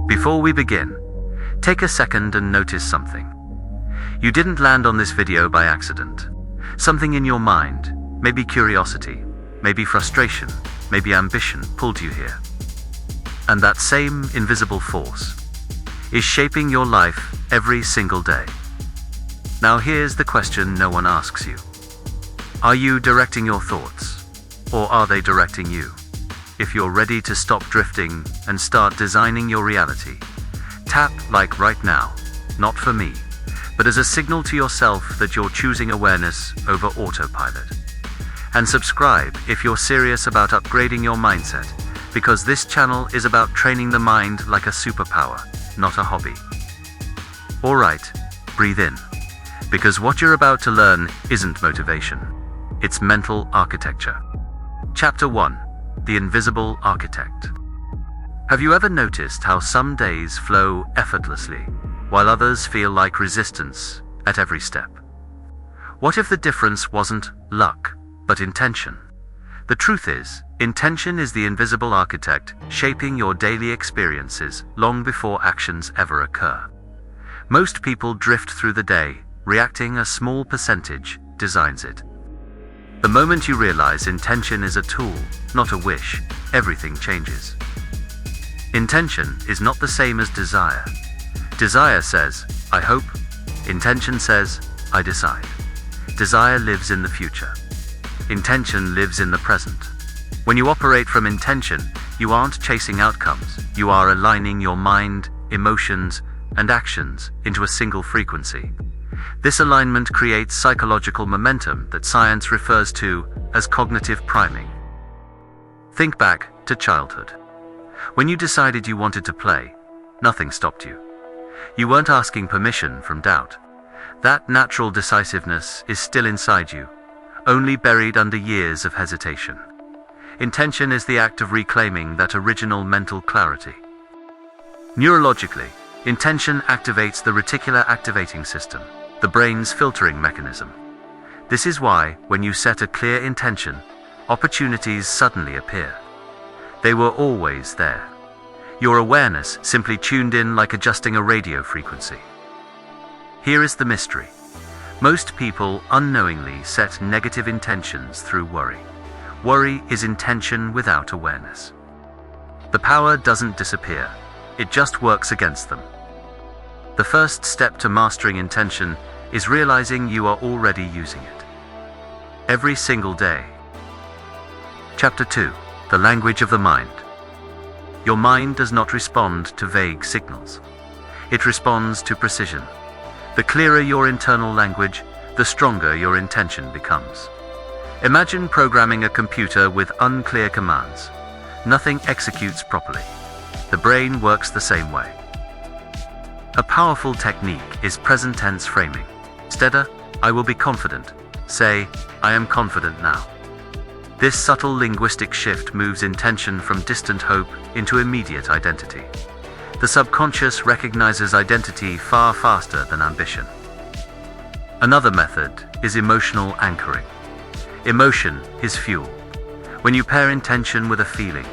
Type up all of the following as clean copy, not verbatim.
Before we begin, take a second and notice something. You didn't land on this video by accident. Something in your mind, maybe curiosity, maybe frustration, maybe ambition, pulled you here. And that same invisible force is shaping your life every single day. Now here's the question no one asks you. Are you directing your thoughts, or are they directing you? If you're ready to stop drifting and start designing your reality, tap like right now, not for me, but as a signal to yourself that you're choosing awareness over autopilot. And subscribe if you're serious about upgrading your mindset, because this channel is about training the mind like a superpower, not a hobby. Alright, breathe in, because what you're about to learn isn't motivation, it's mental architecture. Chapter 1. The Invisible Architect. Have you ever noticed how some days flow effortlessly, while others feel like resistance at every step? What if the difference wasn't luck, but intention? The truth is, intention is the invisible architect shaping your daily experiences long before actions ever occur. Most people drift through the day, reacting a small percentage designs it. The moment you realize intention is a tool, not a wish, everything changes. Intention is not the same as desire. Desire says, I hope. Intention says, I decide. Desire lives in the future. Intention lives in the present. When you operate from intention, you aren't chasing outcomes. You are aligning your mind, emotions, and actions into a single frequency. This alignment creates psychological momentum that science refers to as cognitive priming. Think back to childhood. When you decided you wanted to play, nothing stopped you. You weren't asking permission from doubt. That natural decisiveness is still inside you, only buried under years of hesitation. Intention is the act of reclaiming that original mental clarity. Neurologically, intention activates the reticular activating system, the brain's filtering mechanism. This is why, when you set a clear intention, opportunities suddenly appear. They were always there. Your awareness simply tuned in like adjusting a radio frequency. Here is the mystery. Most people unknowingly set negative intentions through worry. Worry is intention without awareness. The power doesn't disappear, it just works against them. The first step to mastering intention is realizing you are already using it. Every single day. Chapter 2. The Language of the Mind. Your mind does not respond to vague signals. It responds to precision. The clearer your internal language, the stronger your intention becomes. Imagine programming a computer with unclear commands. Nothing executes properly. The brain works the same way. A powerful technique is present tense framing. Instead of, I will be confident, say, I am confident now. This subtle linguistic shift moves intention from distant hope into immediate identity. The subconscious recognizes identity far faster than ambition. Another method is emotional anchoring. Emotion is fuel. When you pair intention with a feeling,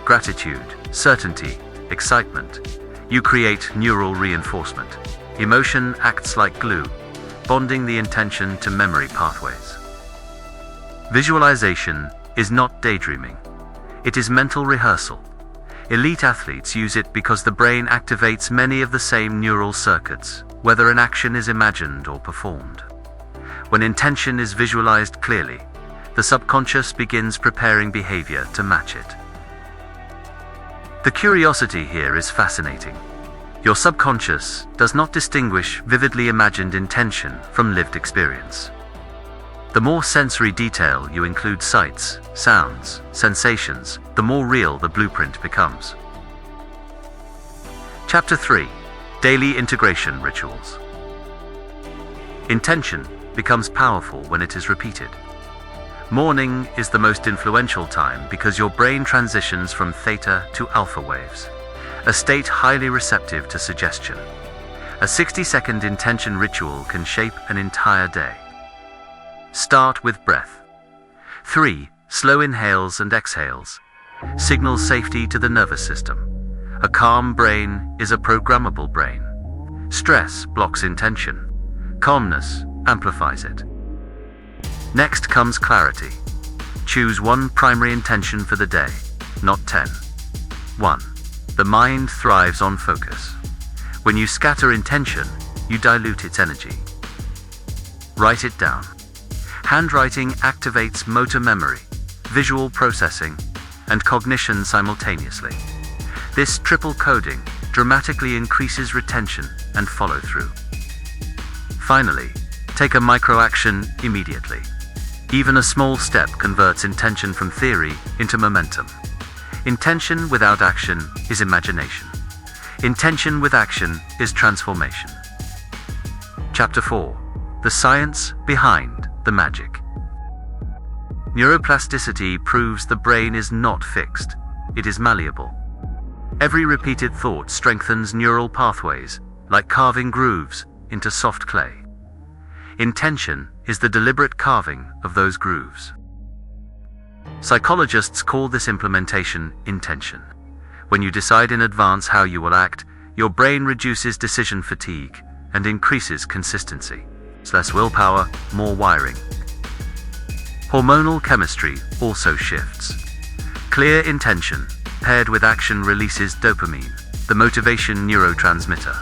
gratitude, certainty, excitement, you create neural reinforcement. Emotion acts like glue, bonding the intention to memory pathways. Visualization is not daydreaming. It is mental rehearsal. Elite athletes use it because the brain activates many of the same neural circuits, whether an action is imagined or performed. When intention is visualized clearly, the subconscious begins preparing behavior to match it. The curiosity here is fascinating. Your subconscious does not distinguish vividly imagined intention from lived experience. The more sensory detail you include sights, sounds, sensations, the more real the blueprint becomes. Chapter 3. Daily Integration Rituals. Intention becomes powerful when it is repeated. Morning is the most influential time because your brain transitions from theta to alpha waves, a state highly receptive to suggestion. A 60-second intention ritual can shape an entire day. Start with breath. 3 slow inhales and exhales signal safety to the nervous system. A calm brain is a programmable brain. Stress blocks intention. Calmness amplifies it. Next comes clarity. Choose one primary intention for the day, not 10. 1. The mind thrives on focus. When you scatter intention, you dilute its energy. Write it down. Handwriting activates motor memory, visual processing, and cognition simultaneously. This triple coding dramatically increases retention and follow-through. Finally, take a micro-action immediately. Even a small step converts intention from theory into momentum. Intention without action is imagination. Intention with action is transformation. Chapter 4. The science behind the magic. Neuroplasticity proves the brain is not fixed, it is malleable. Every repeated thought strengthens neural pathways, like carving grooves into soft clay. Intention is the deliberate carving of those grooves. Psychologists call this implementation intention. When you decide in advance how you will act, your brain reduces decision fatigue and increases consistency. It's less willpower, more wiring. Hormonal chemistry also shifts. Clear intention paired with action releases dopamine, the motivation neurotransmitter.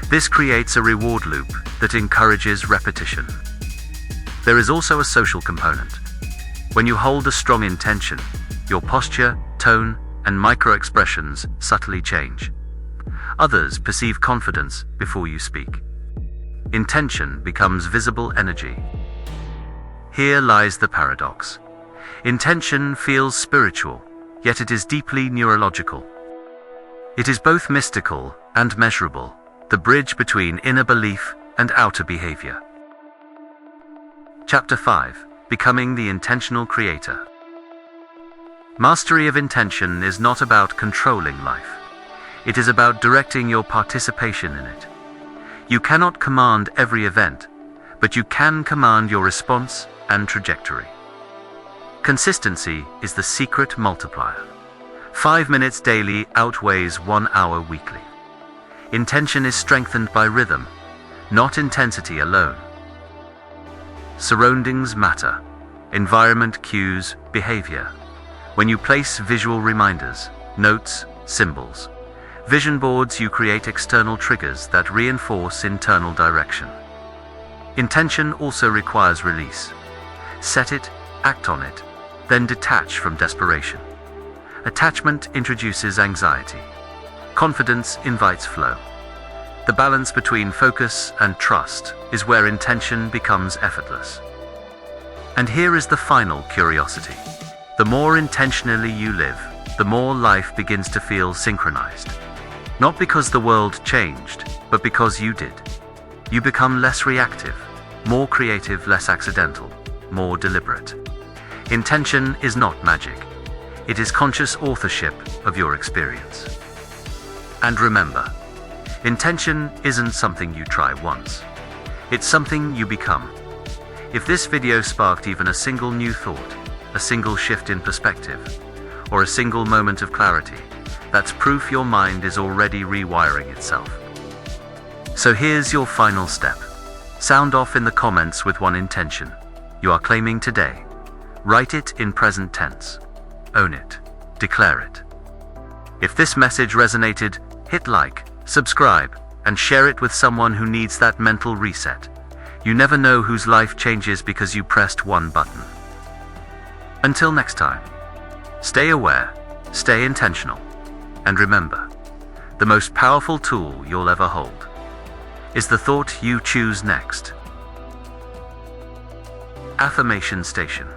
This creates a reward loop that encourages repetition. There is also a social component. When you hold a strong intention, your posture, tone, and micro-expressions subtly change. Others perceive confidence before you speak. Intention becomes visible energy. Here lies the paradox. Intention feels spiritual, yet it is deeply neurological. It is both mystical and measurable, the bridge between inner belief and outer behavior. Chapter 5. Becoming the intentional creator. Mastery of intention is not about controlling life. It is about directing your participation in it. You cannot command every event, but you can command your response and trajectory. Consistency is the secret multiplier. 5 minutes daily outweighs 1 hour weekly. Intention is strengthened by rhythm, not intensity alone. Surroundings matter. Environment cues behavior. When you place visual reminders, notes, symbols, vision boards, you create external triggers that reinforce internal direction. Intention also requires release. Set it, act on it, then detach from desperation. Attachment introduces anxiety. Confidence invites flow. The balance between focus and trust is where intention becomes effortless. And here is the final curiosity. The more intentionally you live, the more life begins to feel synchronized. Not because the world changed, but because you did. You become less reactive, more creative, less accidental, more deliberate. Intention is not magic. It is conscious authorship of your experience. And remember, intention isn't something you try once. It's something you become. If this video sparked even a single new thought, a single shift in perspective, or a single moment of clarity, that's proof your mind is already rewiring itself. So here's your final step. Sound off in the comments with one intention you are claiming today. Write it in present tense. Own it. Declare it. If this message resonated, hit like, subscribe, and share it with someone who needs that mental reset. You never know whose life changes because you pressed one button. Until next time, stay aware, stay intentional, and remember, the most powerful tool you'll ever hold is the thought you choose next. Affirmation Station.